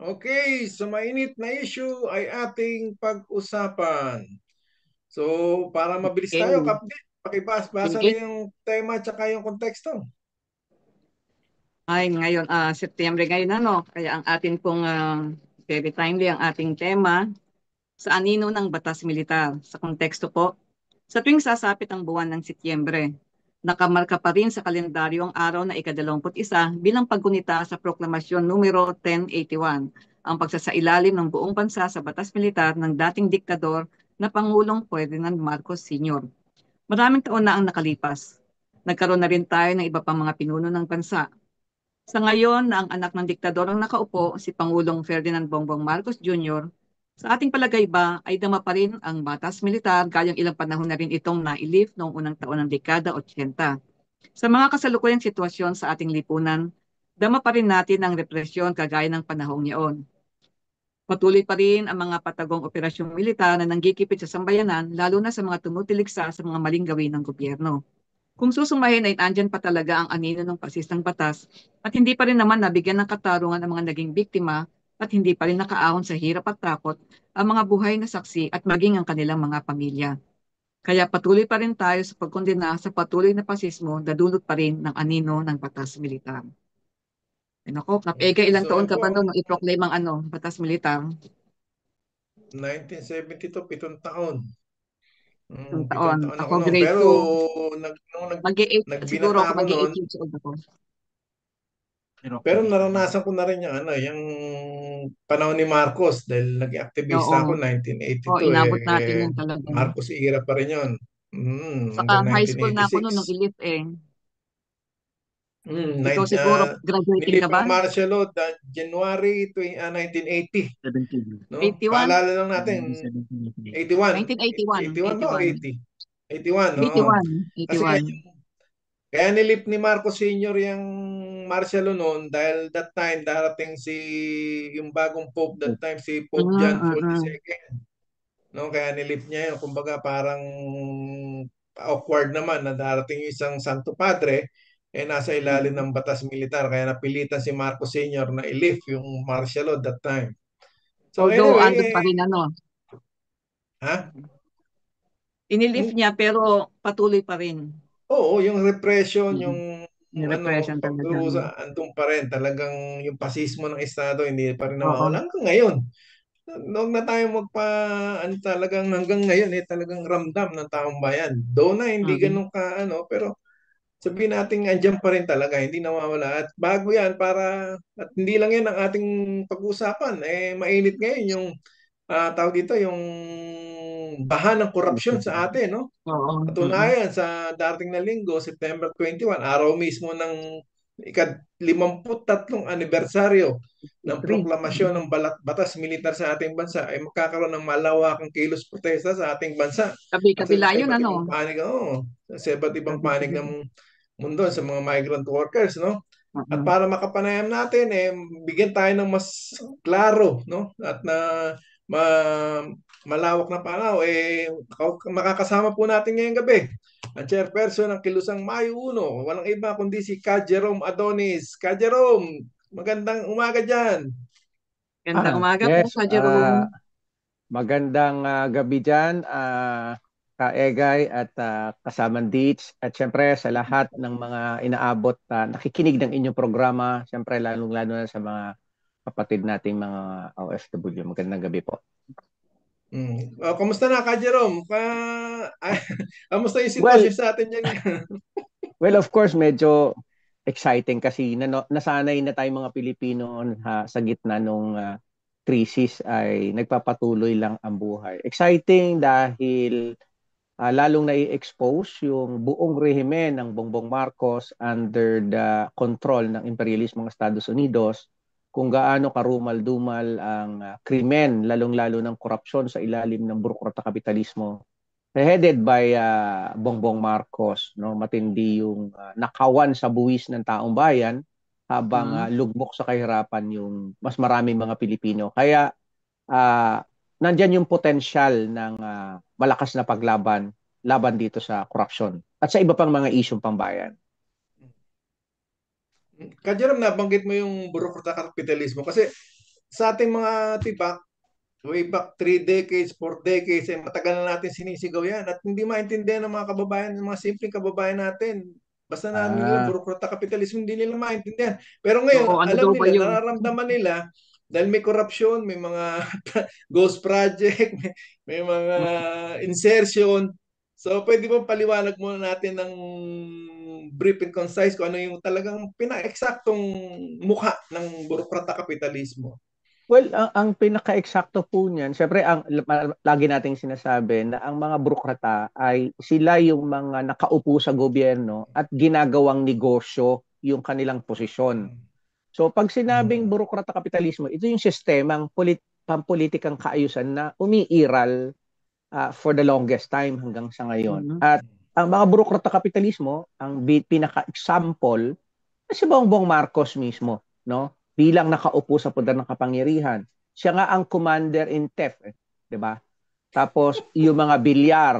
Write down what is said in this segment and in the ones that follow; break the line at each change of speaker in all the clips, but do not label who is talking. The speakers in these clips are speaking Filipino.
Okay, sa mainit na issue ay ating pag-usapan. So, para mabilis tayo,
Okay.
Kapdi, pakibasa
Sige.
na yung tema at saka yung konteksto.
Ay, ngayon, September ngayon, ano? Kaya ang atin pong very timely ang ating tema sa anino ng batas militar. Sa konteksto po, sa tuwing sasapit ang buwan ng Setyembre, nakamarka pa rin sa kalendaryo ang araw na ika-21 bilang paggunita sa Proklamasyon numero 1081, ang pagsasailalim ng buong bansa sa batas militar ng dating diktador na Pangulong Ferdinand Marcos Sr. Maraming taon na ang nakalipas. Nagkaroon na rin tayo ng iba pang mga pinuno ng bansa. Sa ngayon na ang anak ng diktador ang nakaupo, si Pangulong Ferdinand Bongbong Marcos Jr., sa ating palagay ba ay dama pa rin ang batas militar gayong ilang panahon na rin itong nailif noong unang taon ng dekada 80. Sa mga kasalukuyang sitwasyon sa ating lipunan, dama pa rin natin ang represyon kagaya ng panahong niyon. Patuloy pa rin ang mga patagong operasyong militar na nanggigipit sa sambayanan lalo na sa mga tumutiliksa sa mga maling gawin ng gobyerno. Kung susumahin ay andyan pa talaga ang anino ng pasistang batas at hindi pa rin naman nabigyan ng katarungan ang mga naging biktima at hindi pa rin nakaahon sa hirap at takot ang mga buhay na saksi at maging ang kanilang mga pamilya. Kaya patuloy pa rin tayo sa pagkondena sa patuloy na pasismo na dulot pa rin ng anino ng batas militar. Ay nako, Kapega,
Okay,
ilang
so
taon
yun
ka
po
ba
ang
noon nung i-proclaim ang batas militar?
1972, 7 taon.
Yung
Pitong
taon.
taon
Ako
ako noon.
grade
Pero
2.
nung
Siguro
nagbinata
ako
ako noon,
mag-8 years old ako.
pero naranasan ko na rin yung panahon ni Marcos dahil nag-activista
Oo.
ako
Oo,
1982
inabot natin yun talaga.
Marcos era pa rin yun.
Saka
Hanggang
high school na ako noon
1986.
nung ilit eh.
Mm,
Ikaw
nine,
siguro
uh,
graduating ka
Nilip
ba?
ang martial law January 1980.
17.
No?
81?
Paalala lang natin, 81.
1981.
81 ba o
81.
80? 81, oo.
81.
Kasi kaya,
81.
kaya nilip ni Marcos Sr. yung martial law noon dahil that time darating yung bagong Pope that time, si Pope John Paul II. No, kaya nilip niya yun. Kumbaga parang awkward naman na darating yung isang Santo Padre nasa ilalim
Mm.
ng batas militar. Kaya napilitan si Marcos Sr. na i-lift yung martial law that time. So
Although
anyway,
andun pa rin ano,
ha?
inilift
Hmm?
niya pero patuloy pa rin.
Oo, yung repression,
Mm. Yung repression talaga.
pagdurusa, andun pa rin. Talagang yung pasismo ng Estado hindi pa rin
Oo.
nawawala hanggang ngayon. Huwag na tayo talagang hanggang ngayon talagang ramdam ng taong bayan. Though na hindi
Mm.
ganun ka pero sabihin natin andyan pa rin talaga, hindi nawawala. At bago yan at hindi lang yan ang ating pag-uusapan. Mainit ngayon yung tawag dito, yung baha ng korupsyon sa atin, no?
Oo. Mm.
Katunayan, sa darating na linggo, September 21, araw mismo ng ika-53 anibersaryo ng
3.
proklamasyon ng batas militar sa ating bansa ay magkakaroon ng malawakang kilos protesta sa ating bansa at
Kabila
sa
yun
iba't
ano.
ibang panig, sa iba't ibang panig
Kabila.
ng mundo, sa mga migrant workers, no? At
Mm.
para makapanayam natin, bigyan tayo ng mas klaro, no? At na ma, malawak na pananaw, makakasama po natin ngayong gabi ang chairperson ng Kilusang Mayo 1, walang iba kundi si Ka Jerome Adonis. Ka Jerome, magandang umaga dyan.
Gandang umaga po,
Yes,
Ka Jerome.
magandang gabi dyan, Ka-Egay at kasamang Deets. At syempre sa lahat ng mga inaabot, nakikinig ng inyong programa, syempre lalong-lalo na sa mga kapatid nating mga OFW. Magandang gabi po.
Kumusta na, Ka Jerome? Kamusta yung
Well,
sitwasyon sa atin dyan?
well, of course, medyo exciting kasi nasanay na tayong mga Pilipino sa gitna nung krisis ay nagpapatuloy lang ang buhay. Exciting dahil lalong na-expose yung buong rehimen ng Bongbong Marcos under the control ng imperialismo ng Estados Unidos, kung gaano karumal-dumal ang krimen, lalong-lalo ng korupsyon sa ilalim ng burokrata kapitalismo headed by Bongbong Marcos. No, matindi yung nakawan sa buwis ng taong bayan habang
Mm.
lugmok sa kahirapan yung mas maraming mga Pilipino. Kaya uh, nandyan yung potensyal ng malakas na laban dito sa korupsyon at sa iba pang mga isyong pambayan.
Ka Jerome, nabanggit mo yung burokrata kapitalismo kasi sa ating mga tibak, way back 3 decades, 4 decades, eh, matagal na natin sinisigaw yan at hindi maintindihan ng mga kababayan, ng mga simpleng kababayan natin. Basta narinig nila,
Ah,
burokrata kapitalismo, hindi nila maintindihan. Pero ngayon,
oo, ano
alam
daw ba
nila,
yun?
nararamdaman nila, dahil may korupsyon, may mga ghost project, may mga insertion. So, pwede ba paliwanag muna natin ng brief and concise kung ano yung talagang pina-eksaktong mukha ng burokrata kapitalismo?
Well, ang pinaka-eksakto po niyan, syempre lagi nating sinasabi na ang mga burokrata ay sila yung mga nakaupo sa gobyerno at ginagawang negosyo yung kanilang posisyon. So pag sinabing
Mm.
burokrata kapitalismo, ito yung sistemang pampolitikang kaayusan na umiiral for the longest time hanggang sa ngayon.
Mhm.
At ang mga burokrata kapitalismo, ang pinaka-example, si Bongbong Marcos mismo, no? Bilang nakaupo sa poder ng kapangyarihan. Siya nga ang commander-in-chief, 'di ba? Tapos yung mga bilyar,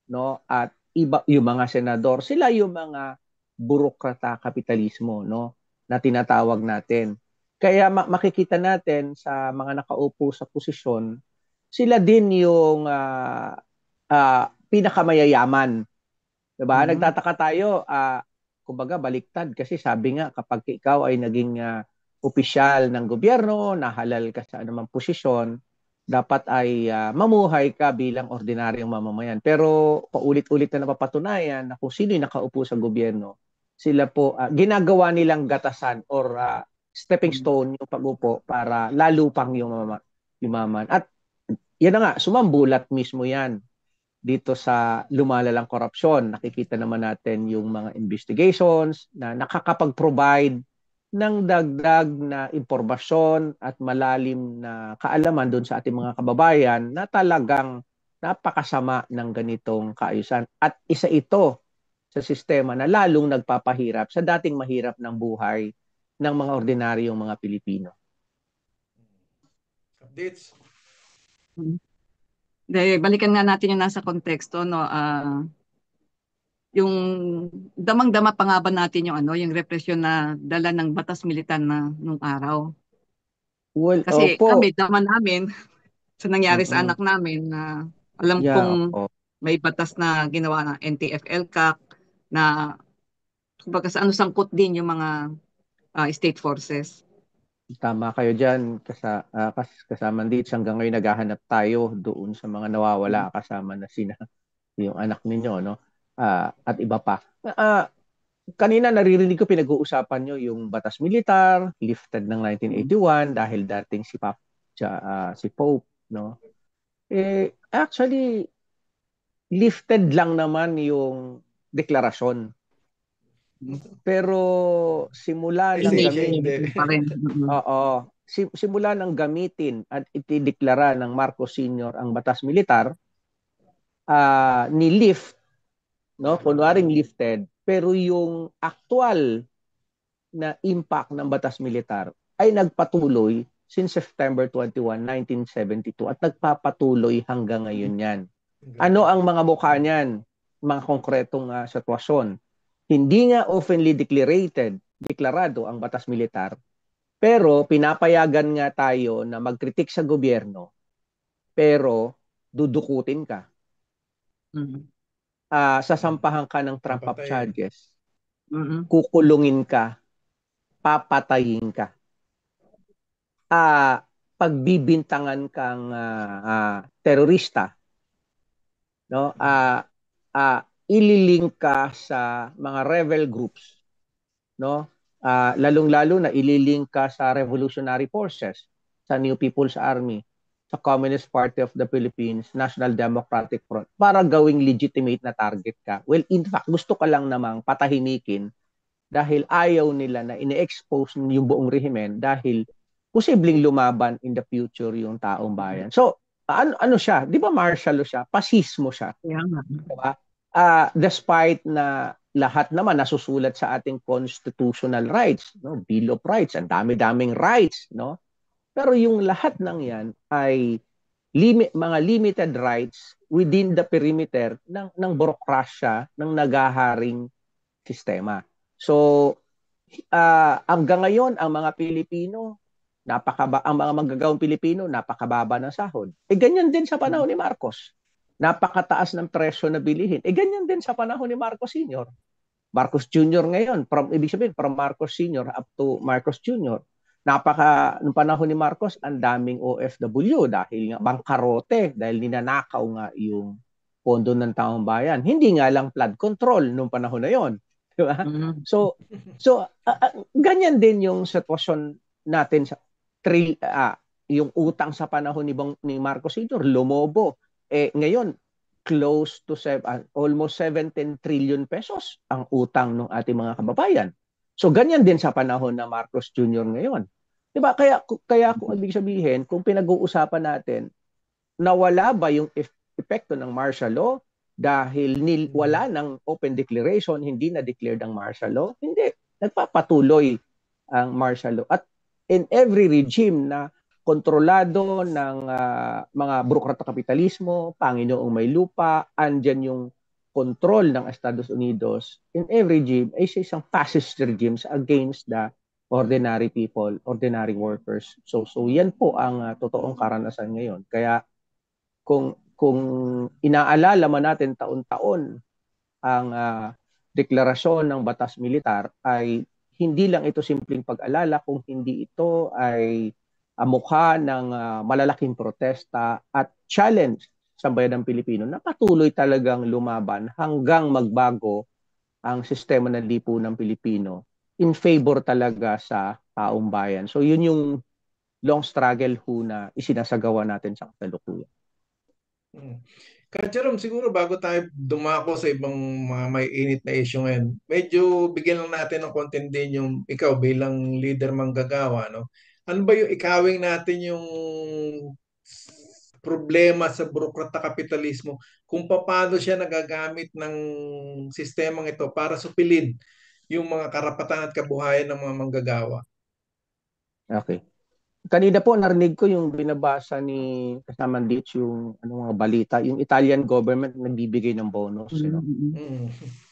no? At iba yung mga senador, sila yung mga burokrata kapitalismo, no? Na tinatawag natin. Kaya makikita natin sa mga nakaupo sa posisyon, sila din yung pinakamayayaman. Diba?
Mhm.
Nagtataka tayo, kumbaga baliktad kasi sabi nga kapag ikaw ay naging opisyal ng gobyerno, nahalal ka sa anumang posisyon, dapat ay mamuhay ka bilang ordinaryong mamamayan. Pero paulit-ulit na napapatunayan na kung sino yung nakaupo sa gobyerno, sila po ginagawa nilang gatasan or stepping
Mhm.
stone yung pag-upo para lalo pang yumaman. At yan na nga, sumambulat mismo yan dito sa lumalalang korupsyon. Nakikita naman natin yung mga investigations na nakakapag-provide ng dagdag na impormasyon at malalim na kaalaman doon sa ating mga kababayan na talagang napakasama ng ganitong kaayusan. At isa ito sa sistema na lalong nagpapahirap sa dating mahirap ng buhay ng mga ordinaryong mga Pilipino.
Updates?
Mhm. Balikan nga natin yung nasa konteksto, no? Yung damang-dama pa nga ba natin yung yung represyon na dala ng batas militar na nung araw.
Well,
Kasi
opo.
kami, dama namin sa nangyari sa
Mm-mm.
anak namin na alam
Yeah,
kong
opo.
may batas na ginawa ng NTF-ELCAC na kumbaga sa sangkot din yung mga state forces.
Tama kayo dyan. Kasama din hanggang ngayon naghahanap tayo doon sa mga nawawala kasama na sina yung anak ninyo, no? At iba pa. Kanina naririnig ko pinag-uusapan nyo yung batas militar, lifted ng
Mm.
1981 dahil dating si Pope, no? Actually, lifted lang naman yung deklarasyon. Pero simula
Ay,
ng
sige,
Gamitin
hindi.
gamitin,
pa rin. Mm.
oo, simula ng gamitin at itideklara ng Marcos Sr. ang batas militar, ni-lift, no? Kunwaring lifted, pero yung actual na impact ng batas militar ay nagpatuloy since September 21, 1972 at nagpapatuloy hanggang ngayon yan. Ano ang mga mukha niyan? Mga konkretong sitwasyon. Hindi nga openly deklarado ang batas militar, pero pinapayagan nga tayo na magkritik sa gobyerno, pero dudukutin ka.
Mm.
Sasampahan ka ng trump up
Papatayin.
charges,
Mm.
kukulungin ka, papatayin ka. Pagbibintangan kang terorista, no? Ililink ka sa mga rebel groups, no? Lalong-lalo na ililink ka sa revolutionary forces, sa New People's Army, sa Communist Party of the Philippines, National Democratic Front, para gawing legitimate na target ka. Well, in fact, gusto ka lang namang patahimikin dahil ayaw nila na ine-expose yung buong rehimen dahil posibleng lumaban in the future yung taong bayan. So, ano siya? Di ba martial law siya? Pasismo siya.
Kaya nga.
Diba? Despite na lahat naman nasusulat sa ating constitutional rights, no? Bill of Rights, ang dami-daming rights, no? Pero yung lahat ng yan ay mga limited rights within the perimeter ng burokrasya ng nagaharing sistema. So, hanggang ngayon, ang mga Pilipino ang mga manggagawang Pilipino, napakababa ng sahod. Ganyan din sa panahon ni Marcos. Napakataas ng presyo na bilihin. Ganyan din sa panahon ni Marcos Sr. Marcos Jr. ngayon, ibig sabihin, from Marcos Sr. up to Marcos Jr. Nung panahon ni Marcos, ang daming OFW dahil nga bangkarote, dahil ninanakaw nga yung pondo ng taong bayan. Hindi nga lang flood control nung panahon na yon. Diba? So ganyan din yung sitwasyon natin sa yung utang sa panahon ni Marcos Sr. lumobo. Ngayon, close to almost 17 trillion pesos ang utang ng ating mga kababayan. So ganyan din sa panahon na Marcos Jr. ngayon. Diba? Kaya kung ibig sabihin, kung pinag-uusapan natin, nawala ba yung epekto ng martial law dahil wala ng open declaration, hindi na declared ang martial law? Hindi. Nagpapatuloy ang martial law. At in every regime na kontrolado ng mga burokrata kapitalismo, Panginoong may lupa, andyan yung control ng Estados Unidos, in every regime ay isang fascist regimes against the ordinary people, ordinary workers. So yan po ang totoong karanasan ngayon. Kaya kung inaalala man natin taon-taon ang deklarasyon ng batas militar, ay hindi lang ito simpleng pag-alala, kung hindi ito ay mukha ng malalaking protesta at challenge sa bayan ng Pilipino na patuloy talagang lumaban hanggang magbago ang sistema ng lipunang Pilipino in favor talaga sa taong bayan. So yun yung long struggle na isinasagawa natin sa kasalukuyan.
Jerome, siguro bago tayo dumako sa ibang mga may init na issue ngayon, medyo bigyan lang natin ng konting din yung ikaw bilang leader manggagawa, no? Ano ba yung ikawing natin yung problema sa burokrata kapitalismo, kung paano siya nagagamit ng sistemang ito para supilin yung mga karapatan at kabuhayan ng mga manggagawa?
Okay. Kanina po narinig ko yung binabasa ni kasama Ditch yung mga balita, yung Italian government nagbibigay ng bonus.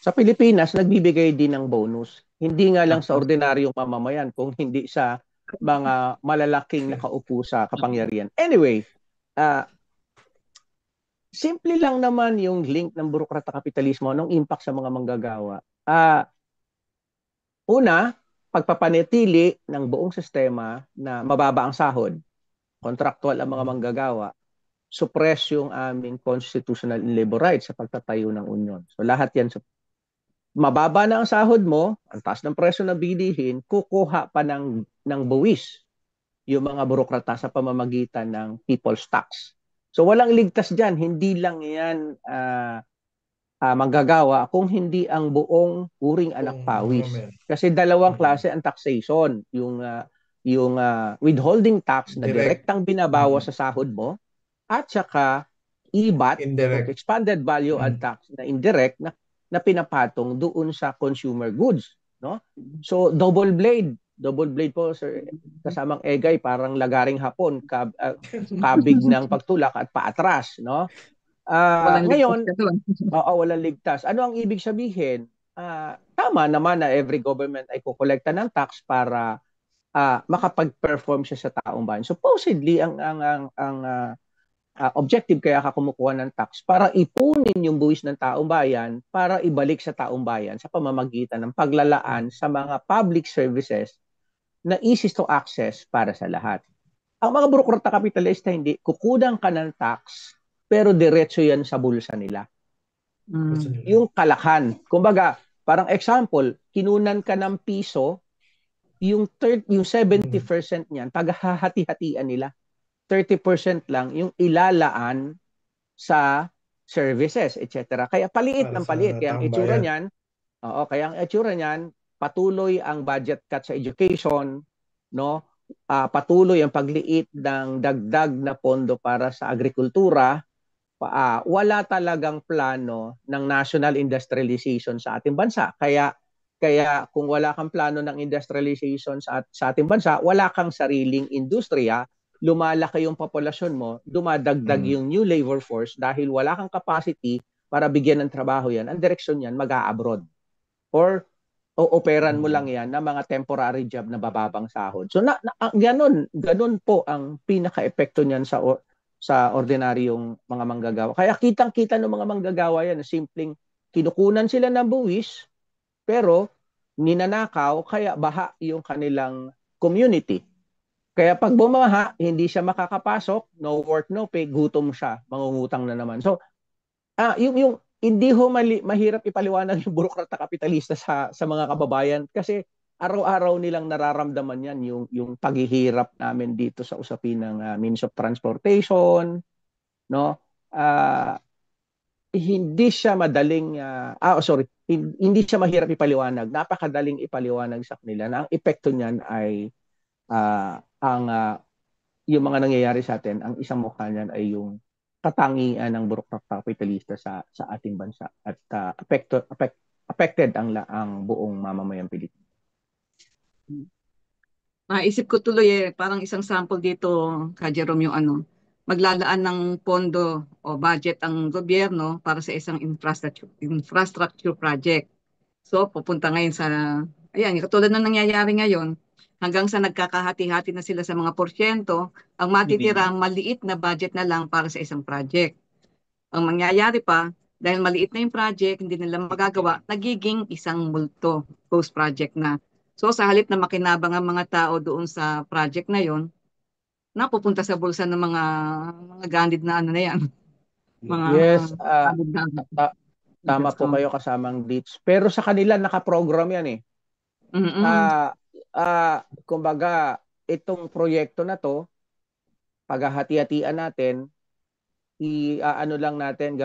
Sa Pilipinas, nagbibigay din ng bonus. Hindi nga lang sa ordinaryong mamamayan, kung hindi sa mga malalaking nakaupo sa kapangyarihan. Anyway, simple lang naman yung link ng burokrata kapitalismo, anong impact sa mga manggagawa. Una, pagpapanatili ng buong sistema na mababa ang sahod, contractual ang mga manggagawa, suppress yung aming constitutional and labor rights sa pagtatayo ng union. So lahat yan, mababa na ang sahod mo, ang taas ng presyo na bilihin, kukuha pa ng buwis yung mga burokrata sa pamamagitan ng people's tax. So walang ligtas dyan, hindi lang yan manggagawa kung hindi ang buong uring anak pawis. Kasi dalawang klase ang taxation, yung withholding tax na direktang binabawa sa sahod mo, at saka IVAT, expanded value add tax na indirect na pinapatong doon sa consumer goods, no? So double blade po, sir, kasamang egay, parang lagaring hapon, kabig ng pagtulak at paatras, no? Ngayon, walang ligtas. Ano ang ibig sabihin? Tama naman na every government ay kukolekta ng tax para makapag-perform siya sa taong bayan. Supposedly, ang objective kaya ka kumukuha ng tax para ipunin yung buwis ng taong bayan para ibalik sa taong bayan sa pamamagitan ng paglalaan sa mga public services na easy to access para sa lahat. Ang mga burokrata kapitalista, hindi. Kukunan ka ng tax, pero diretso yan sa bulsa nila. Yung kalakhan. Kumbaga, parang example, kinunan ka ng piso, yung 70% niyan, paghahati-hatian nila. 30% lang yung ilalaan sa services, etc. Kaya paliit ng paliit. Kaya ang itsura niyan, patuloy ang budget cut sa education, no? Patuloy ang pagliit ng dagdag na pondo para sa agrikultura. Wala talagang plano ng national industrialization sa ating bansa. Kaya kung wala kang plano ng industrialization sa ating bansa, wala kang sariling industriya, lumalaki yung populasyon mo, dumadagdag yung new labor force dahil wala kang capacity para bigyan ng trabaho yan. Ang direksyon yan, mag-a-abroad. Or operan mo lang yan na mga temporary job na bababang sahod. So ganun po ang pinaka-epekto niyan sa ordinaryong mga manggagawa. Kaya kitang-kita ng mga manggagawa yan, simpleng kinukunan sila ng buwis, pero ninanakaw, kaya baha yung kanilang community. Kaya pag bumaha, hindi siya makakapasok, no work, no pay, gutom siya, mangungutang na naman. So, yung hindi ho mahirap ipaliwanag yung burokrata kapitalista sa mga kababayan kasi araw-araw nilang nararamdaman yan yung paghihirap namin dito sa usapin ng means of transportation, no? Uh, hindi siya madaling hindi siya mahirap ipaliwanag. Napakadaling ipaliwanag sa kanila na ang epekto niyan ay ang yung mga nangyayari sa atin, ang isang mukha niyan ay yung katangian ng burokrata kapitalista sa ating bansa at affected ang buong mamamayang Pilipinas.
Naisip ko tuloy parang isang sample dito, Ka Jerome, yung maglalaan ng pondo o budget ang gobyerno para sa isang infrastructure project. So, pupunta ngayon ayan, katulad ng nangyayari ngayon, hanggang sa nagkakahati-hati na sila sa mga porsyento, ang matitira, maliit na budget na lang para sa isang project. Ang mangyayari pa, dahil maliit na yung project, hindi nila magagawa, nagiging isang multo, post-project na. So sa halip na makinabang ang mga tao doon sa project na yon, napupunta sa bulsa ng mga gandid na na yan. Mga
yes, tama po
investor.
kayo kasamang Ditch. Pero sa kanila nakaprogram yan eh. Kumbaga, itong proyekto na to, paghahati-hatian natin, lang natin,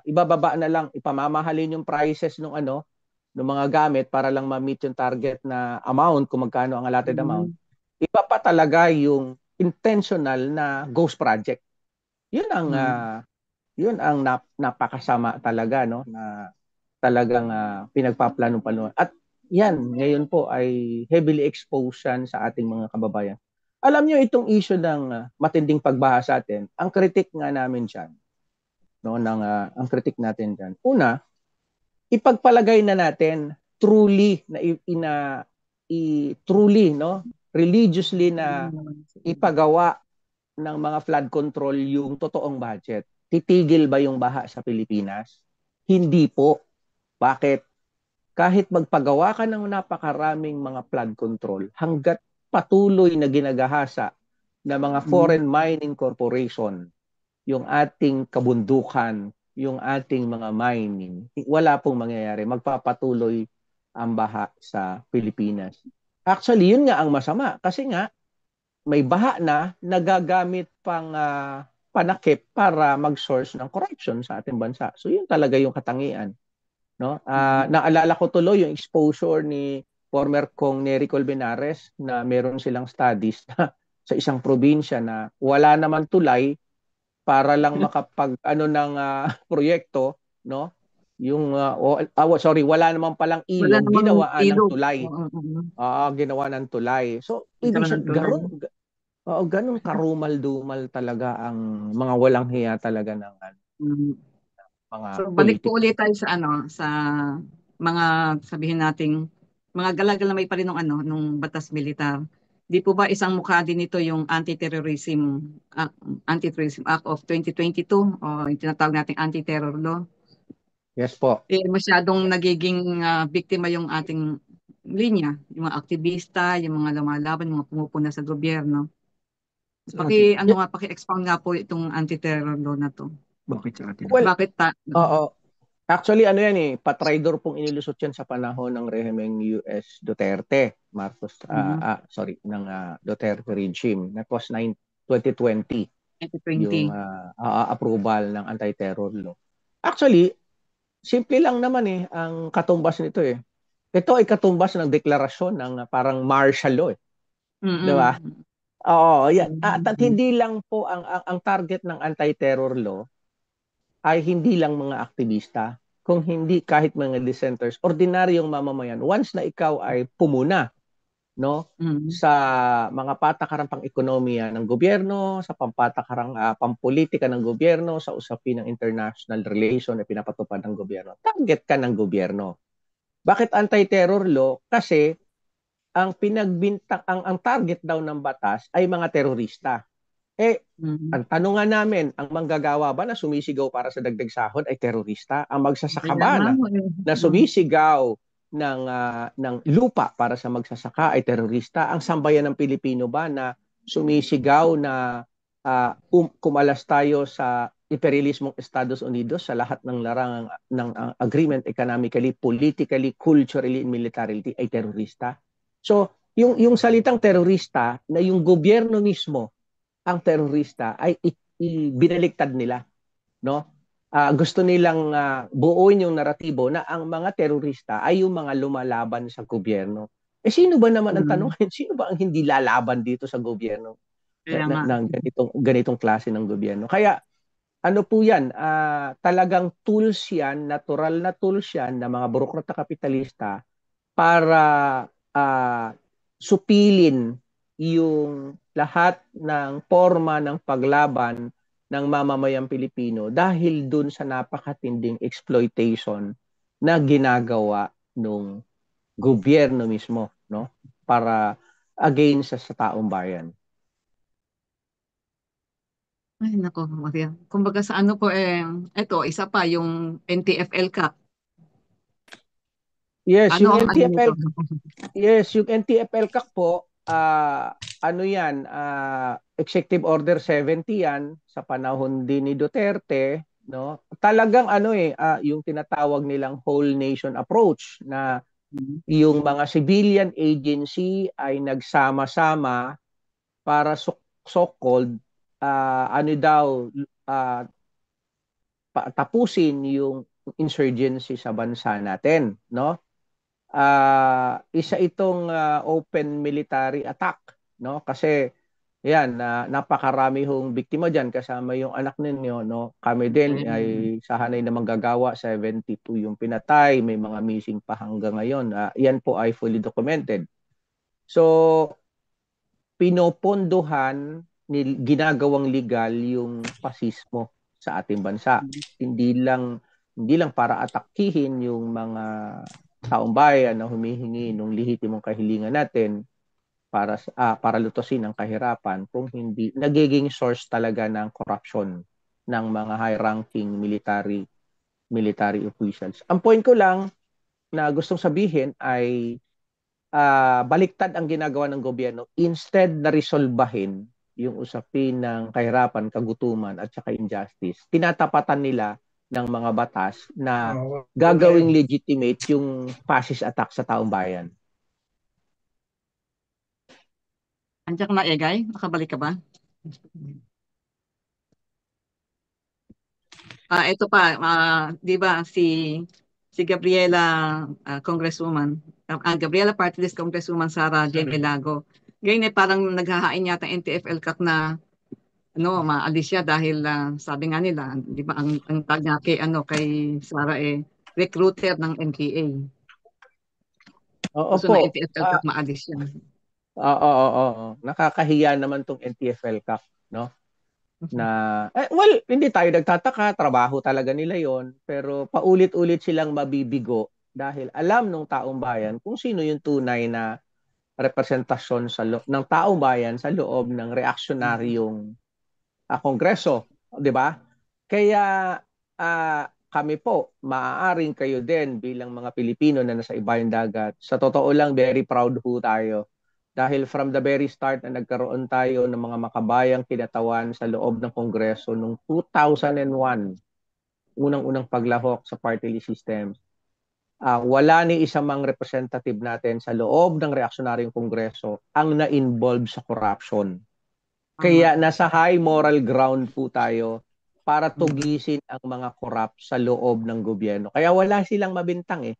ibababa na lang, ipamamahalin yung prices ng mga gamit para lang ma-meet yung target na amount, kung magkano ang allotted amount. Iba pa talaga yung intentional na ghost project. Yun ang napakasama talaga, no, na talagang pinagpaplano-plano. At yan, ngayon po ay heavily exposed sa ating mga kababayan. Alam nyo, itong issue ng matinding pagbaha sa atin, ang kritik nga namin dyan, no, ang kritik natin dyan. Una, ipagpalagay na natin truly, no, religiously na ipagawa ng mga flood control yung totoong budget. Titigil ba yung baha sa Pilipinas? Hindi po. Bakit? Kahit magpagawa ka ng napakaraming mga flood control, hanggat patuloy na ginagahasa ng mga foreign mining corporation yung ating kabundukan, yung ating mga mining, wala pong mangyayari. Magpapatuloy ang baha sa Pilipinas. Actually, yun nga ang masama. Kasi nga, may baha na nagagamit pang panakip para mag-source ng corruption sa ating bansa. So yun talaga yung katangian. No? Naalala ko tuloy yung exposure ni former Kong Nery Colmenares na meron silang studies na sa isang probinsya na wala naman tulay para lang makapag ng proyekto, no? Yung wala naman palang ilog, ginawa ng tulay. Ginawa ng tulay. So ibig sabihin ganun karumal-dumal talaga ang mga walang hiya talaga ng mga
so, balik po ulit tayo sa mga sabihin nating mga galagal na may pa rin nung batas militar. Di po ba isang mukha din ito yung Anti-Terrorism Act of 2022 o yung tinatawag nating Anti-Terror Law?
Yes po.
Masyadong nagiging biktima yung ating linya, yung mga aktivista, yung mga lumalaban, yung mga pumupuna sa gobyerno. Paki-expound nga po itong Anti-Terror Law na to.
Bakit sa atin? Well,
bakit
oo. Actually, yan patraidor pong inilusot yan sa panahon ng rehimeng US Duterte, ng Duterte regime. That was 2020. Yung approval ng anti-terror law. Actually, simple lang naman ang katumbas nito Ito ay katumbas ng deklarasyon ng parang martial law Di ba? Oo, yan. At hindi lang po ang target ng anti-terror law ay hindi lang mga aktivista, kung hindi kahit mga dissenters, ordinaryong mamamayan. Once na ikaw ay pumuna, no, sa mga patakarang pang-ekonomiya ng gobyerno, sa pampatakarang pampolitika ng gobyerno, sa usapin ng international relation na pinapatupad ng gobyerno, target ka ng gobyerno. Bakit anti-terror law? Kasi ang pinagbintang ang target daw ng batas ay mga terorista. Eh,
Mm.
ang tanong nga namin, ang manggagawa ba na sumisigaw para sa dagdag sahod ay terorista? Ang magsasaka
Kaya
ba
nga
na,
ho, eh.
na sumisigaw ng lupa para sa magsasaka ay terorista? Ang sambayan ng Pilipino ba na sumisigaw na kumalas tayo sa imperialismong Estados Unidos sa lahat ng larangan ng agreement economically, politically, culturally, and militarily ay terorista? So, yung salitang terorista na yung gobyerno mismo ang terorista ay binaliktad nila, no? Gusto nilang buuin yung naratibo na ang mga terorista ay yung mga lumalaban sa gobyerno. Eh sino ba naman ang tanong?
Mm.
Sino ba ang hindi lalaban dito sa gobyerno
Kaya nga.
ng ganitong klase ng gobyerno? Kaya ano po yan, talagang tools yan, natural na tools yan ng mga burokrata kapitalista para uh, supilin yung lahat ng forma ng paglaban ng mamamayang Pilipino dahil dun sa napakatinding exploitation na ginagawa ng gobyerno mismo, no, para against sa taong bayan.
Ay, nako, Maria. Kumbaga sa ano po, eto, isa pa, yung NTFL Cup.
Yes,
Ano
yung
ang ano nito?
NTFL Yes, yung NTFL CAC po, ano yan, Executive Order 70 yan sa panahon din ni Duterte, no? Talagang ano yung tinatawag nilang whole nation approach na
Mm.
yung mga civilian agency ay nagsama-sama para so-called ano daw ah, tapusin yung insurgency sa bansa natin, no? Isa itong open military attack, no? Kasi yan, napakarami hong biktima diyan kasama yung anak ninyo, no? Kami din
Eh,
ay sa hanay na manggagawa 72 yung pinatay, may mga missing pa hanggang ngayon. Yan po ay fully documented. So, pinopondohan ginagawang legal yung pasismo sa ating bansa. Hindi lang para atakihin yung mga taong bayan na humihingi ng lehitimong kahilingan natin para lutusin ang kahirapan, kung hindi nagiging source talaga ng corruption ng mga high-ranking military officials. Ang point ko lang na gustong sabihin ay baliktad ang ginagawa ng gobyerno, instead na resolbahin yung usapin ng kahirapan, kagutuman at saka injustice, tinatapatan nila ng mga batas na
Wala na
gagawing
yun.
legitimate yung fascist attack sa taong bayan.
Andiyan ka na, Egay? Nakabalik ka ba? Ito pa, di ba si Gabriela, Congresswoman, Gabriela Party List Congresswoman Sara Jane Elago. Ngayon parang naghahain yata ang NTFL CAC na maalis siya dahil sabi nga nila, di ba ang tag niya kay Sara recruiter ng NPA.
Oo
Gusto
po.
ng NTFL CAC maalis siya.
Oo. Nakakahiya naman tong NTFL CAC, no? Well, hindi tayo nagtataka, trabaho talaga nila yon, pero paulit-ulit silang mabibigo dahil alam ng taong bayan kung sino yung tunay na representasyon ng taong bayan sa loob ng reaksyonaryong kongreso, 'di ba? Kaya kami po, maaaring kayo din bilang mga Pilipino na nasa ibayong dagat. Sa totoo lang, very proud ho tayo. Dahil from the very start na nagkaroon tayo ng mga makabayang kinatawan sa loob ng Kongreso noong 2001, unang-unang paglahok sa party list system, wala ni isang mang representative natin sa loob ng reaksyonaryong Kongreso ang na-involve sa corruption.
Tama.
Kaya nasa high moral ground po tayo para tugisin ang mga corrupt sa loob ng gobyerno. Kaya wala silang mabintang eh.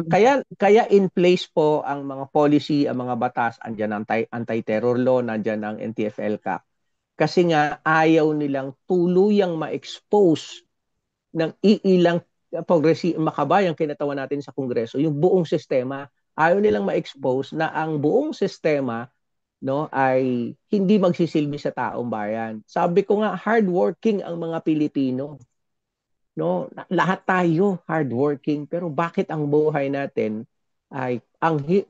Kaya in place po ang mga policy, ang mga batas, andiyan ang anti-terror law, nandiyan ang NTFL-CAC. Kasi nga ayaw nilang tuluyang ma-expose ng iilang makabayang kinatawan natin sa Kongreso, yung buong sistema. Ayaw nilang ma-expose na ang buong sistema, no, ay hindi magsisilbi sa taong bayan. Sabi ko nga, hardworking ang mga Pilipino. no? Lahat tayo hardworking, pero bakit ang buhay natin ay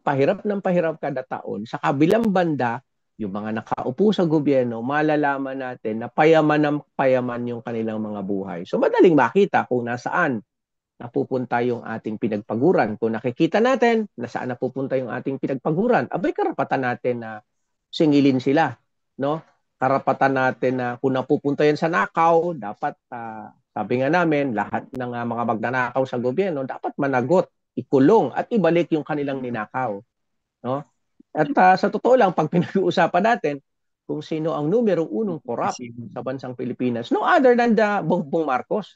pahirap ng pahirap kada taon? Sa kabilang banda, yung mga nakaupo sa gobyerno, malalaman natin na payaman ng payaman yung kanilang mga buhay. So madaling makita kung nasaan napupunta yung ating pinagpaguran. Kung nakikita natin na saan napupunta yung ating pinagpaguran, abay karapatan natin na singilin sila, no? Karapatan natin na kung napupunta yan sa nakaw, dapat sabi nga namin, lahat ng mga magnanakaw sa gobyerno dapat managot, ikulong at ibalik yung kanilang ninakaw, no? At sa totoo lang, pag pinag-uusapan natin kung sino ang numero unong korap sa bansang Pilipinas, no other than the Bongbong Marcos,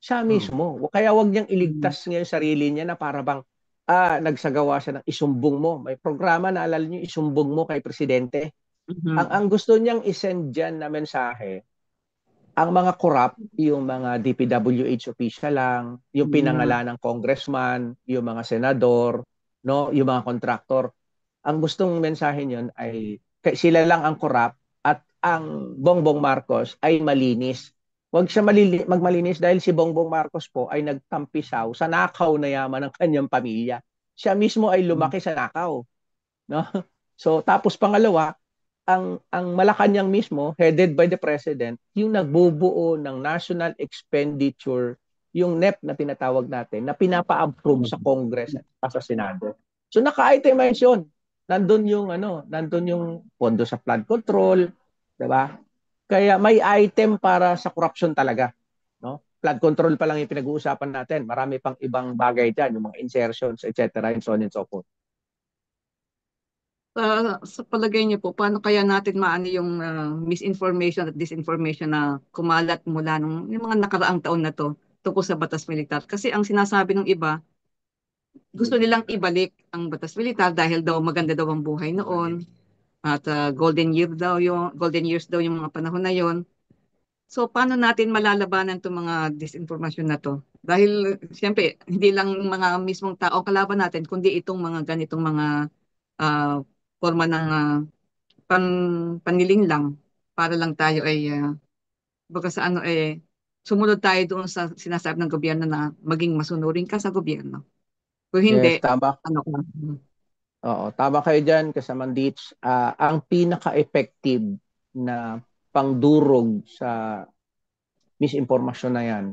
siya mismo. Kaya wag niyang iligtas niya yung sarili niya na para bang nagsagawa siya ng isumbong mo. May programa na alala niyo, isumbong mo kay presidente. Ang gusto niyang isend dyan na mensahe, ang mga korap, yung mga DPWH official lang, yung pinangalan ng congressman, yung mga senador, no, yung mga kontraktor. Ang gustong mensahe niyon ay sila lang ang korap at ang Bongbong Marcos ay malinis. Huwag siya magmalinis dahil si Bongbong Marcos po ay nagtampisaw sa nakaw na yaman ng kanyang pamilya. Siya mismo ay lumaki sa nakaw, no? So tapos pangalawa, ang Malacanang mismo, headed by the president, yung nagbubuo ng national expenditure, yung NEP na tinatawag natin, na pinapa-approve sa Congress at sa Senado. So naka-itemize yun. Nandun yung pondo sa flood control, 'di ba? Kaya may item para sa corruption talaga, no? Flood control pa lang yung pinag-uusapan natin. Marami pang ibang bagay diyan, yung mga insertions, etc. and so on and so forth.
Sa palagay niyo po, paano kaya natin maano yung misinformation at disinformation na kumalat mula yung mga nakaraang taon na to tungkol sa batas militar? Kasi ang sinasabi ng iba, gusto nilang ibalik ang batas militar dahil daw maganda daw ang buhay noon at golden years daw yung mga panahon na yon. So paano natin malalabanan itong mga disinformation na to? Dahil siyempre hindi lang mga mismong tao kalaban natin kundi itong mga ganitong mga uh, forma ng paniling lang para lang tayo ay baga sa ano sumunod tayo doon sa sinasabi ng gobyerno na maging masunurin ka sa gobyerno. Kung
Yes,
hindi,
tama.
ano ka?
Oo, tama kayo dyan, Kasamang Ditch. Ang pinaka-effective na pangdurog sa misinformasyon na yan,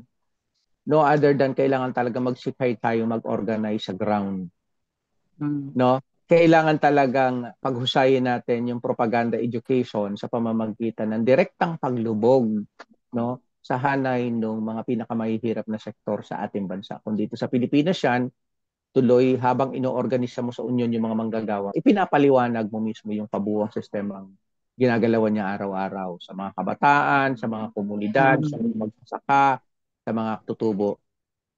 no other than kailangan talaga magsikay tayo mag-organize sa ground. No? Kailangan talagang paghusayin natin yung propaganda education sa pamamagitan ng direktang paglubog, no, sa hanay ng mga pinakamahihirap na sektor sa ating bansa. Kung dito sa Pilipinas yan, tuloy habang inoorganisa mo sa union yung mga manggagawa, ipinapaliwanag mo mismo yung kabuuang sistemang ginagalawan niya araw-araw sa mga kabataan, sa mga komunidad, sa mga magsasaka, sa mga tutubo.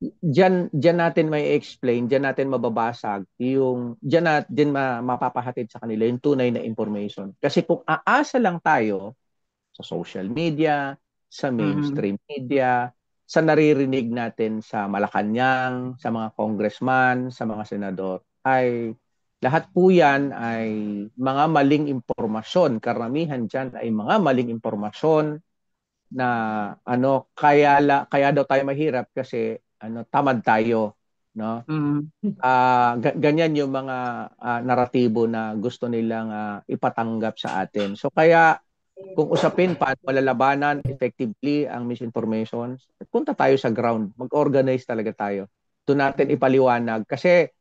Diyan natin may explain, diyan natin mababasag diyan natin mapapahatid sa kanila yung tunay na information. Kasi kung aasa lang tayo sa social media, sa mainstream media, sa naririnig natin sa Malacanang, sa mga congressman, sa mga senador, ay lahat po yan ay mga maling impormasyon. Karamihan dyan ay mga maling impormasyon na kaya daw tayo mahirap kasi tamad tayo, no? Ganyan yung mga naratibo na gusto nilang ipatanggap sa atin. So kaya kung usapin paano malalabanan effectively ang misinformation, punta tayo sa ground, mag-organize talaga tayo. Doon natin ipaliwanag kasi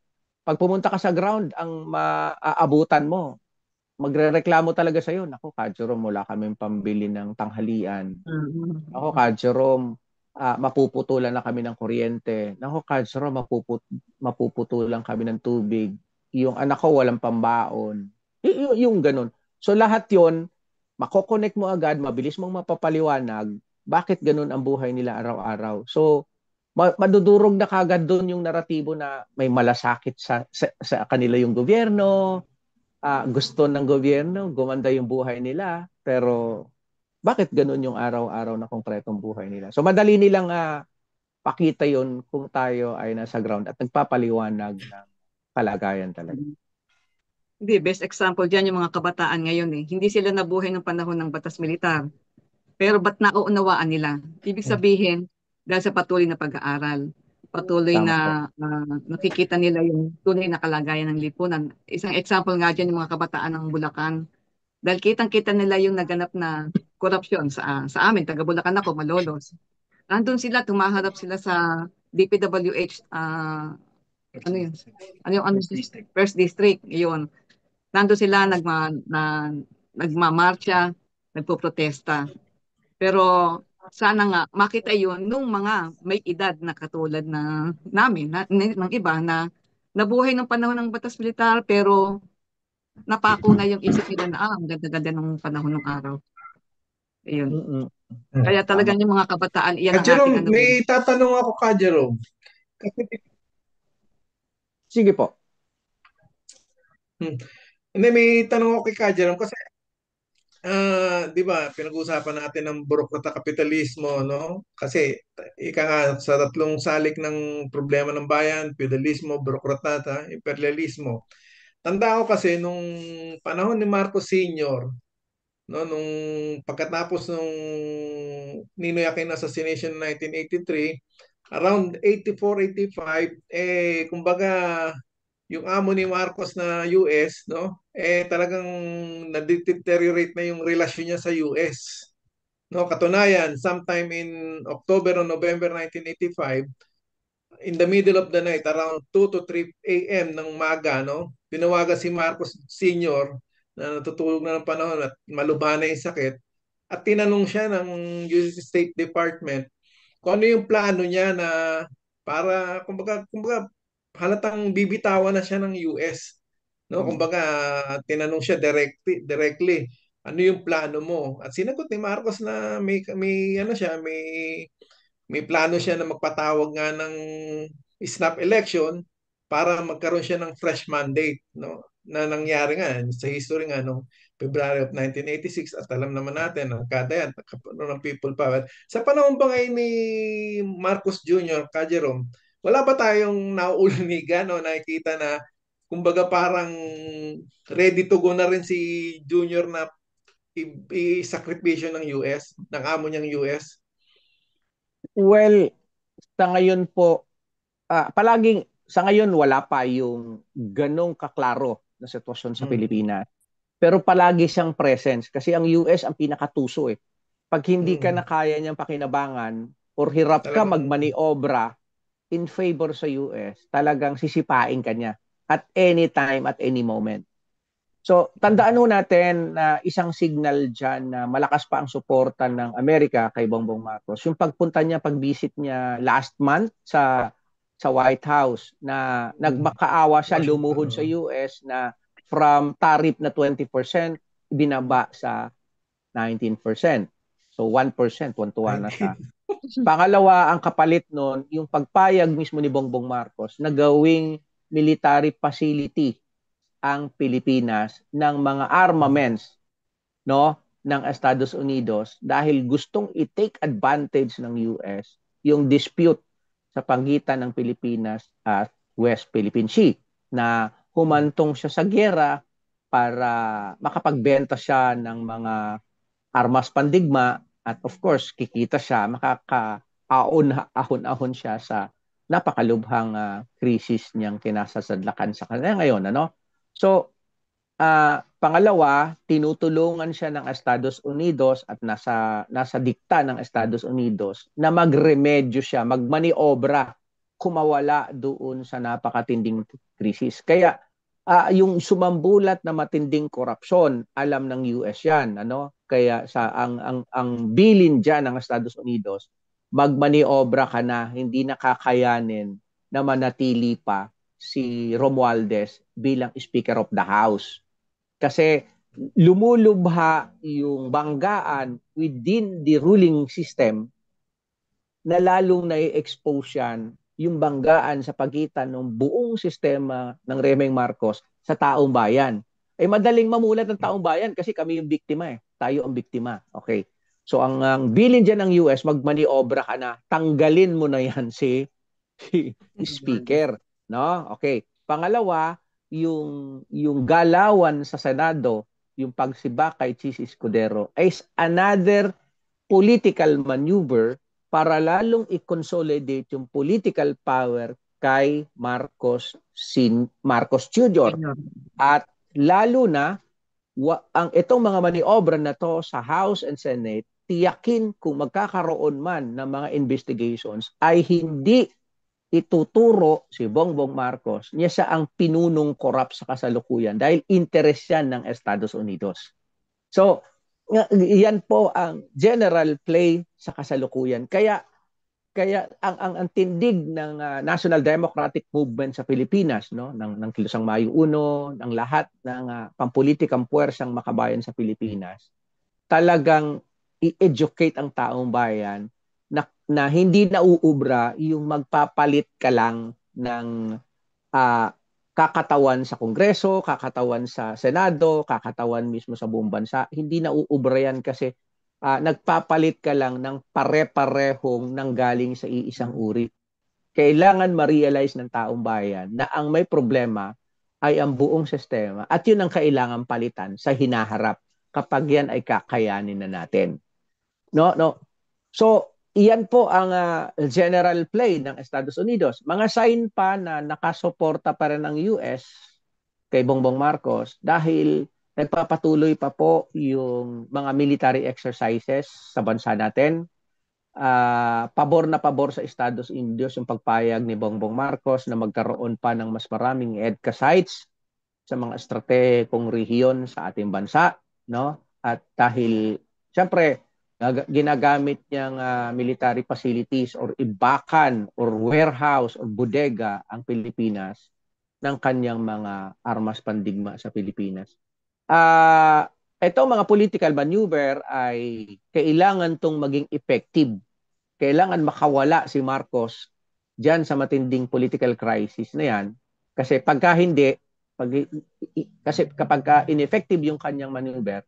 pag pumunta ka sa ground, ang maaabutan mo, magrereklamo talaga sa'yo. Naku, Ka Jerome, wala kaming pambili ng tanghalian. Naku, Ka Jerome, mapuputulan na kami ng kuryente. Naku, Ka Jerome, mapuputulan kami ng tubig. Yung anak ko walang pambaon. Yung ganun. So lahat yon makokonek mo agad, mabilis mong mapapaliwanag bakit ganun ang buhay nila araw-araw. So, madudurog na kagad doon yung naratibo na may malasakit sa kanila yung gobyerno, gusto ng gobyerno, gumanda yung buhay nila, pero bakit ganun yung araw-araw na konkretong buhay nila? So madali nilang pakita yun kung tayo ay nasa ground at nagpapaliwanag ng kalagayan talaga.
Hindi, best example dyan yung mga kabataan ngayon eh. Hindi sila nabuhay ng panahon ng batas militar. Pero ba't nauunawaan nila? Ibig sabihin, dahil sa patuloy na pag-aaral. Patuloy
Tama po.
na nakikita nila yung tunay na kalagayan ng lipunan. Isang example nga dyan yung mga kabataan ng Bulacan. Dahil kitang-kita nila yung naganap na korupsyon sa amin, taga Bulacan ako, Malolos. Nandun sila, tumaharap sila sa DPWH, ano yun? Ano yung First District, yun. Nandun sila, nagmamarcha, nagpo-protesta. Pero sana nga makita yun nung mga may edad na katulad na namin, ng iba na nabuhay ng panahon ng batas militar pero napako na yung isip nila na ang ganda-ganda ng panahon ng araw. Ayun.
Mm-mm.
Kaya
Tama.
talagang yung mga kabataan, iyan ang
Jerome,
ating ano.
may tatanong ako ka, Jerome. Kasi,
Sige po.
hindi, may tanong ako kay ka, Jerome, kasi di ba, pinag-uusapan natin ng burokrata kapitalismo, no? Kasi ika nga sa tatlong salik ng problema ng bayan, feudalismo, burokrata, imperialismo. Tanda ko kasi nung panahon ni Marcos Sr., no, nung pagkatapos nung Ninoy Aquino assassination 1983, around 84, 85, kumbaga yung amo ni Marcos na US, no? Talagang na-deteriorate na yung relasyon niya sa US. No, katunayan, sometime in October or November 1985, in the middle of the night, around 2 to 3 a.m. ng maga, no? Tinawagan si Marcos Sr. na natutulog na ng panahon at malubha na yung sakit. At tinanong siya ng US State Department kung ano yung plano niya na para, kumbaga halatang bibitawan na siya ng US. No, kumbaga tinanong siya directly, ano yung plano mo? At sinagot ni Marcos na may ano siya, may plano siya na magpatawag nga ng snap election para magkaroon siya ng fresh mandate, no? Na nangyari nga sa history nga nung February of 1986 at alam naman natin ang kada yan, ng people power. Sa panahon ba ngayon ni Marcos Jr., Ka Jerome, wala ba tayong nauulanigan o nakikita na kumbaga parang ready to go na rin si Junior na i-sakripisyo ng US, ng amo niyang US?
Well, sa ngayon po, sa ngayon wala pa yung ganong kaklaro na sitwasyon sa Pilipinas. Pero palagi siyang presence kasi ang US ang pinakatuso eh. Pag hindi ka na kaya niyang pakinabangan or hirap ka magmaniobra in favor sa US, talagang sisipain ka niya at any time, at any moment. So, tandaan ho natin na isang signal dyan na malakas pa ang suporta ng Amerika kay Bongbong Marcos. Yung pagpunta niya, pag-visit niya last month sa White House na nagmakaawa siya, lumuhod sa US na from tariff na 20%, binaba sa 19%. So 1%, tuwan-tuwa na siya. Pangalawa, ang kapalit nun, yung pagpayag mismo ni Bongbong Marcos na gawing military facility ang Pilipinas ng mga armaments, no, ng Estados Unidos dahil gustong i-take advantage ng US yung dispute sa pagitan ng Pilipinas at West Philippine Sea na humantong siya sa giyera para makapagbenta siya ng mga armas pandigma at of course kikita siya, makakaahon-ahon siya sa napakalubhang krisis niyang kinasasadlakan sa kanya ngayon, ano? So, pangalawa, tinutulungan siya ng Estados Unidos at nasa dikta ng Estados Unidos na magremedyo siya, magmaniobra, kumawala doon sa napakatinding krisis. Kaya yung sumambulat na matinding korupsyon, alam ng US yan, ano? Kaya ang bilin diyan ng Estados Unidos, magmaniobra ka na, hindi nakakayanin na manatili pa si Romualdez bilang Speaker of the House. Kasi lumulubha yung banggaan within the ruling system na lalong na-expose yan yung banggaan sa pagitan ng buong sistema ng Remeng Marcos sa taong bayan. Madaling mamulat ng taong bayan kasi kami yung biktima eh. Tayo ang biktima. Okay. So ang bilin dyan ng US, magmaniobra ka na, tanggalin mo na yan si speaker. No? Okay. Pangalawa, yung galawan sa Senado, yung pagsiba kay Chis Escudero is another political maneuver para lalong i-consolidate yung political power kay Marcos Jr. At lalo na ang itong mga maniobra na to sa House and Senate, tiyakin kung magkakaroon man ng mga investigations ay hindi ituturo si Bongbong Marcos niya siya ang pinunong korap sa kasalukuyan dahil interes yan ng Estados Unidos. So, yan po ang general play sa kasalukuyan. Kaya ang tindig ng National Democratic Movement sa Pilipinas, no, ng Kilusang Mayo Uno, ng lahat ng pampulitikang puwersang makabayan sa Pilipinas, talagang i-educate ang taong bayan na hindi nauubra yung magpapalit ka lang ng kakatawan sa Kongreso, kakatawan sa Senado, kakatawan mismo sa buong bansa. Hindi nauubra yan kasi nagpapalit ka lang ng pare-parehong nanggaling sa iisang uri. Kailangan ma-realize ng taong bayan na ang may problema ay ang buong sistema at yun ang kailangan palitan sa hinaharap kapag yan ay kakayanin na natin. No. So, iyan po ang general play ng Estados Unidos. Mga sign pa na nakasuporta pa rin ng US kay Bongbong Marcos dahil nagpapatuloy pa po yung mga military exercises sa bansa natin. Pabor na pabor sa Estados Unidos yung pagpayag ni Bongbong Marcos na magkaroon pa ng mas maraming EDCA sites sa mga estratehikong rehiyon sa ating bansa, no? At dahil siyempre ginagamit niyang military facilities or ibakan or warehouse or bodega ang Pilipinas ng kanyang mga armas pandigma sa Pilipinas. Itong mga political maneuver ay kailangan tong maging effective. Kailangan makawala si Marcos diyan sa matinding political crisis na yan. Kasi pagka hindi, kasi kapag ineffective yung kanyang maneuver,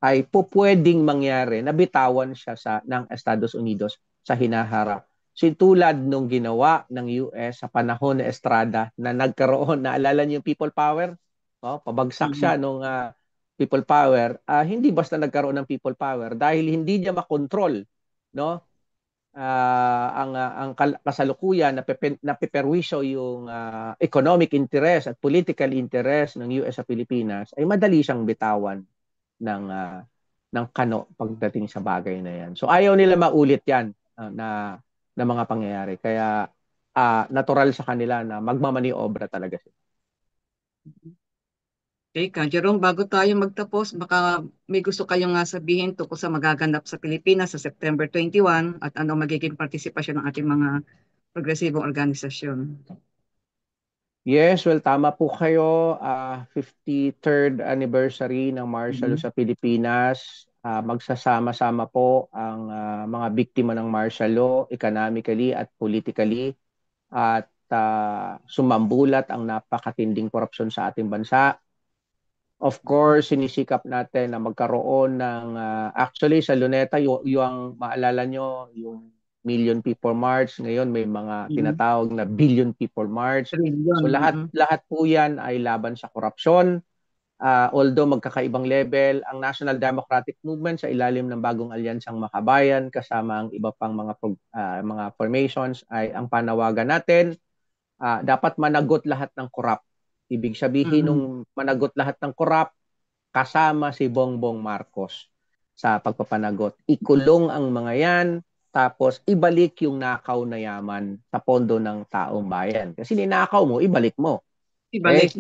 ay pwedeng mangyari na bitawan siya ng Estados Unidos sa hinaharap. Tulad nung ginawa ng US sa panahon ni Estrada na nagkaroon, naalala niyo yung people power? Pabagsak siya nung people power. Hindi basta nagkaroon ng people power dahil hindi niya makontrol, no? Ang kasalukuyan na peperwisyo yung economic interest at political interest ng US sa Pilipinas, ay madali siyang bitawan ng kano pagdating sa bagay na yan. So ayaw nila maulit yan na mga pangyayari. Kaya natural sa kanila na magmamaniobra talaga sila.
Okay, Jerome, bago tayo magtapos, baka may gusto kayong sabihin tungkol sa magaganap sa Pilipinas sa September 21 at ano magiging partisipasyon ng ating mga progresibong organisasyon.
Yes, well, tama po kayo. 53rd anniversary ng martial law sa Pilipinas. Magsasama-sama po ang mga biktima ng martial law economically at politically at sumambulat ang napakatinding korupsyon sa ating bansa. Of course, sinisikap natin na magkaroon ng actually sa Luneta, yung maalala nyo, yung Million People March, ngayon may mga tinatawag na Billion People March. So lahat po yan ay laban sa korupsyon. Although magkakaibang level, ang National Democratic Movement sa ilalim ng bagong alyansang Makabayan kasama ang iba pang mga formations ay ang panawagan natin, dapat managot lahat ng korap. Ibig sabihin nung managot lahat ng korap, kasama si Bongbong Marcos sa pagpapanagot. Ikulong ang mga yan, tapos ibalik yung nakaw na yaman sa pondo ng taong bayan. Kasi ninakaw mo, ibalik mo.
Ibalik.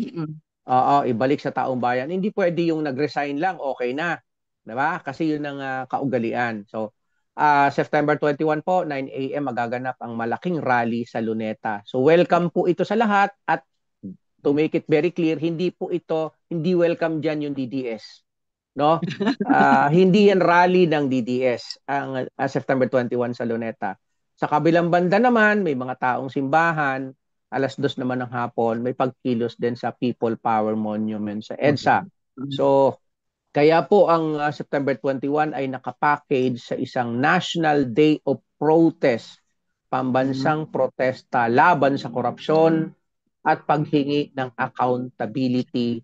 Oo, ibalik sa taong bayan. Hindi pwede yung nag-resign lang, okay na. Diba? Kasi yun ang kaugalian. So, September 21 po, 9 a.m. magaganap ang malaking rally sa Luneta. So, welcome po ito sa lahat at to make it very clear, hindi welcome dyan yung DDS. No? Hindi yan rally ng DDS ang September 21 sa Luneta. Sa kabilang banda naman, may mga taong simbahan, 2:00 naman ng hapon, may pagkilos din sa People Power Monument sa EDSA. So, kaya po ang September 21 ay nakapackage sa isang National Day of Protest, pambansang protesta laban sa korupsyon at paghingi ng accountability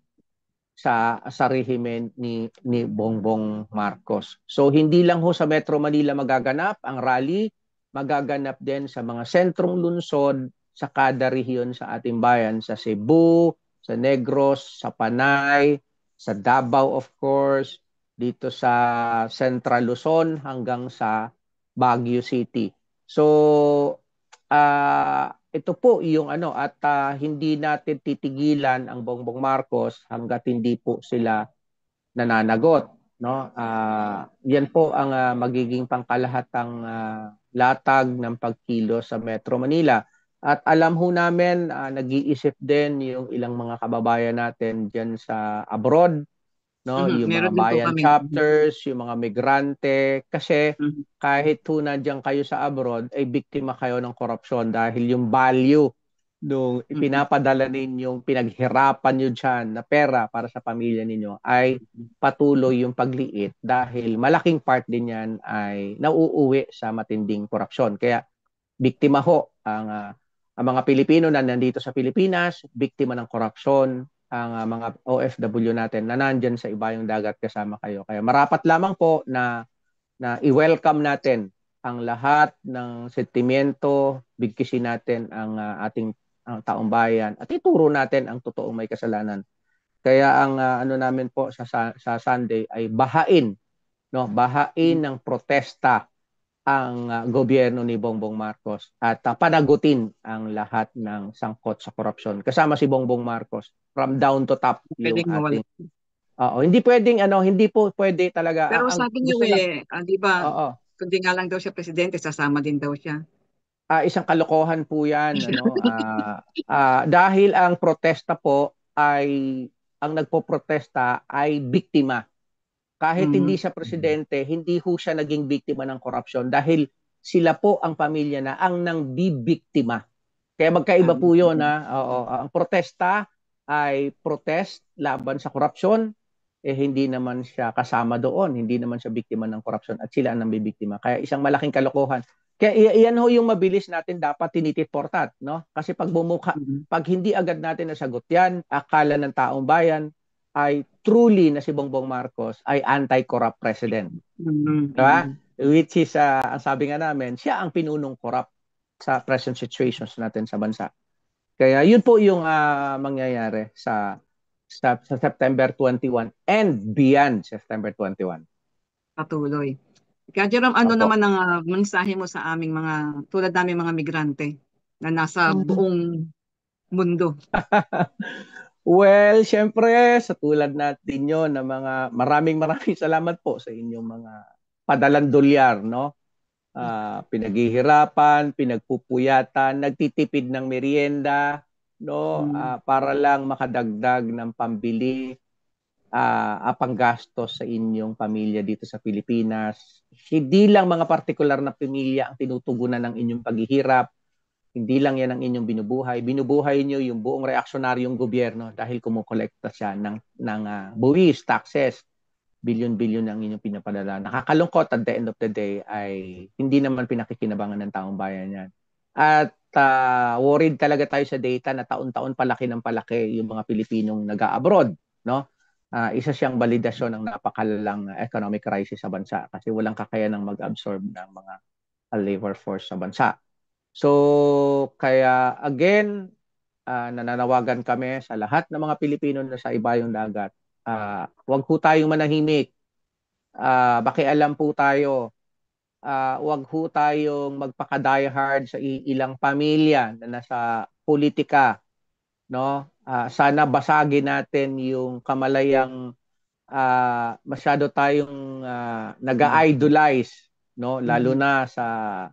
sa rehimen ni Bongbong Marcos. So hindi lang ho sa Metro Manila magaganap ang rally, magaganap din sa mga sentrong lungsod sa kada rehiyon sa ating bayan, sa Cebu, sa Negros, sa Panay, sa Davao of course, dito sa Central Luzon hanggang sa Baguio City. So, ito po yung ano at hindi natin titigilan ang Bongbong Marcos hangga't hindi po sila nananagot, no? Yan po ang magiging pangkalahatang latag ng pagkilos sa Metro Manila. At alam ho namin, nag-iisip din yung ilang mga kababayan natin diyan sa abroad, no? Yung mga
Meron din po
bayan
kami.
chapters, yung mga migrante, kasi
Mhm.
kahit po nandiyan kayo sa abroad, ay biktima kayo ng korupsyon dahil yung value nung ipinapadala ninyong pinaghirapan nyo dyan na pera para sa pamilya ninyo ay patuloy yung pagliit dahil malaking part din yan ay nauuwi sa matinding korupsyon. Kaya biktima ho ang mga Pilipino na nandito sa Pilipinas, biktima ng korupsyon ang mga OFW natin na nandyan sa ibayong dagat kasama kayo. Kaya marapat lamang po na i-welcome natin ang lahat ng sentimiento, bigkisin natin ang ating taong bayan at ituro natin ang totoong may kasalanan. Kaya ang ano namin po sa Sunday ay bahain, no? Bahain ng protesta ang gobyerno ni Bongbong Marcos at panagutin ang lahat ng sangkot sa korupsyon. Kasama si Bongbong Marcos from down to top yung
Pwedeng mawala.
ating hindi pwedeng hindi po pwede talaga
Pero
ang
sabi niyo
gusto lang.
di ba,
Oo.
kundi nga lang daw siya presidente, sasama din daw siya.
Isang kalokohan po 'yan, ano. Dahil ang protesta po ay ang nagpoprotesta ay biktima. Kahit hindi siya presidente, hindi ho siya naging biktima ng korupsyon dahil sila po ang pamilya na ang nang bibiktima. Kaya magkaiba po 'yon, Oo, ang protesta ay protest laban sa korupsyon, hindi naman siya kasama doon, hindi naman siya biktima ng korupsyon at sila ang nambibiktima. Kaya isang malaking kalokohan. Kaya iyan ho yung mabilis natin dapat tinitipportat, no? Kasi pag hindi agad natin nasagot yan, akala ng taong bayan ay truly na si Bongbong Marcos ay anti-corrupt president. Diba? Which is, ang sabi nga namin, siya ang pinunong corrupt sa present situations natin sa bansa. Kaya yun po yung mangyayari sa September 21 and beyond September 21.
Patuloy. Kaya Jerome, ano
Opo.
naman ang mensahe mo sa aming mga, tulad namin mga migrante na nasa buong mundo?
Well, syempre, sa tulad natin yun, na mga maraming salamat po sa inyong mga padalang dolyar, no? Pinaghihirapan, pinagpupuyatan, nagtitipid ng merienda, no? Para lang makadagdag ng pambili, panggastos sa inyong pamilya dito sa Pilipinas. Hindi lang mga partikular na pamilya ang tinutugunan ng inyong paghihirap, hindi lang yan ang inyong binubuhay. Binubuhay nyo yung buong reaksyonaryong gobyerno dahil kumukolekta siya ng buwis, taxes, bilyon-bilyon ang inyong pinapadala. Nakakalungkot at the end of the day ay hindi naman pinakikinabangan ng taong bayan yan. At worried talaga tayo sa data na taon-taon palaki ng palaki yung mga Pilipinong nag-abroad, no? Isa siyang validasyon ng napakalalang economic crisis sa bansa kasi walang kakayanang mag-absorb ng mga labor force sa bansa. So, kaya again, nananawagan kami sa lahat ng mga Pilipino na sa ibayong dagat. Huwag po tayong manahimik. Bakialam po tayo. Huwag po tayong magpaka-diehard sa ilang pamilya na nasa politika, no? Sana basagin natin yung kamalayang masyado tayong nag-idolize, no? Lalo na sa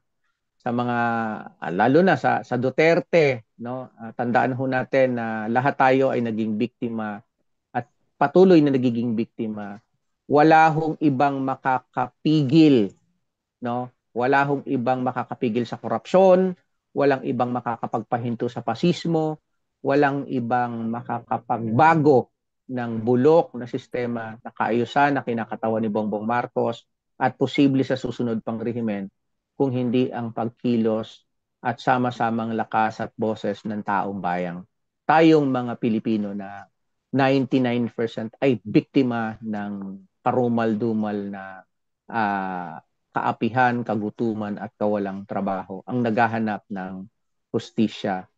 Duterte, no? Tandaan ho natin na lahat tayo ay naging biktima at patuloy na nagiging biktima. Wala hong ibang makakapigil, no? Wala hong ibang makakapigil sa korupsyon, walang ibang makakapagpahinto sa pasismo, walang ibang makakapagbago ng bulok na sistema na kaayusan na kinakatawan ni Bongbong Marcos at posible sa susunod pang rehimen kung hindi ang pagkilos at sama-samang lakas at boses ng taong bayan. Tayong mga Pilipino na 99% ay biktima ng karumal-dumal na kaapihan, kagutuman at kawalang trabaho ang naghahanap ng hustisya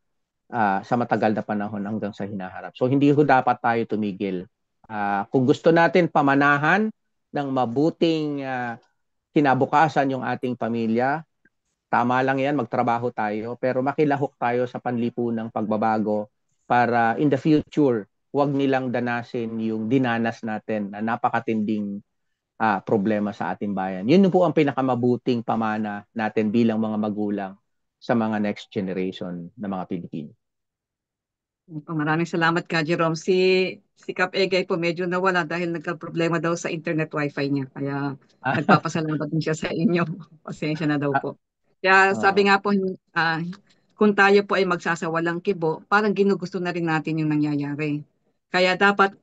sa matagal na panahon hanggang sa hinaharap. So hindi ho dapat tayo tumigil. Kung gusto natin pamanahan ng mabuting kinabukasan yung ating pamilya, tama lang yan, magtrabaho tayo, pero makilahok tayo sa panlipunang pagbabago para in the future, huwag nilang danasin yung dinanas natin na napakatinding problema sa ating bayan. Yun po ang pinakamabuting pamana natin bilang mga magulang sa mga next generation na mga Pilipino.
Maraming salamat ka, Jerome. Si Kap Egay po medyo nawala dahil nagka-problema daw sa internet wifi niya. Kaya nagpapasalamat din siya sa inyo. Pasensya na daw po. Kaya sabi nga po, kung tayo po ay magsasawalang kibo, parang ginugusto na rin natin yung nangyayari. Kaya dapat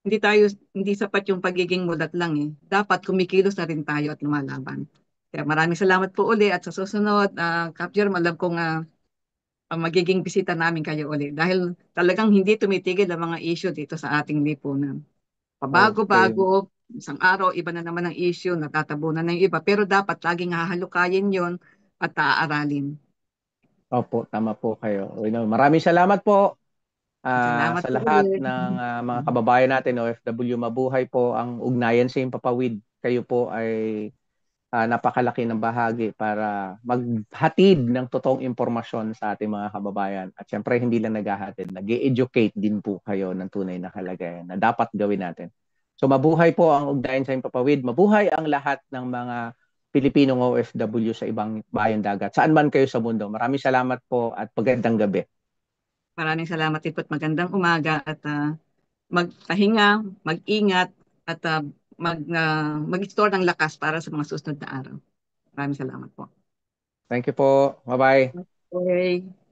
hindi sapat yung pagiging mulat lang eh. Dapat kumikilos na rin tayo at lumalaban. Kaya maraming salamat po uli at sa susunod, Kap Jerome, alam kong magiging bisita namin kayo ulit dahil talagang hindi tumitigil ang mga issue dito sa ating lipunan. Pabago-bago, isang araw, iba na naman ang issue, natatabunan ng iba, pero dapat laging hahalukayin yon at aaralin.
Opo, tama po kayo. Maraming salamat po
Salamat
sa
po
lahat
ulit.
ng mga kababayan natin, OFW. Mabuhay po ang ugnayan sa Himpapawid. Kayo po ay napakalaki ng bahagi para maghatid ng totoong impormasyon sa ating mga kababayan. At syempre, hindi lang naghahatid, nag-educate din po kayo ng tunay na kalagayan na dapat gawin natin. So mabuhay po ang ugnayan sa Himpapawid. Mabuhay ang lahat ng mga Pilipinong OFW sa ibang bayan dagat. Saan man kayo sa mundo. Maraming salamat po at magandang gabi.
Maraming salamat din po at magandang umaga at magpahinga, mag-ingat at mag-store ng lakas para sa mga susunod na araw. Maraming salamat po.
Thank you po. Bye-bye.
Okay.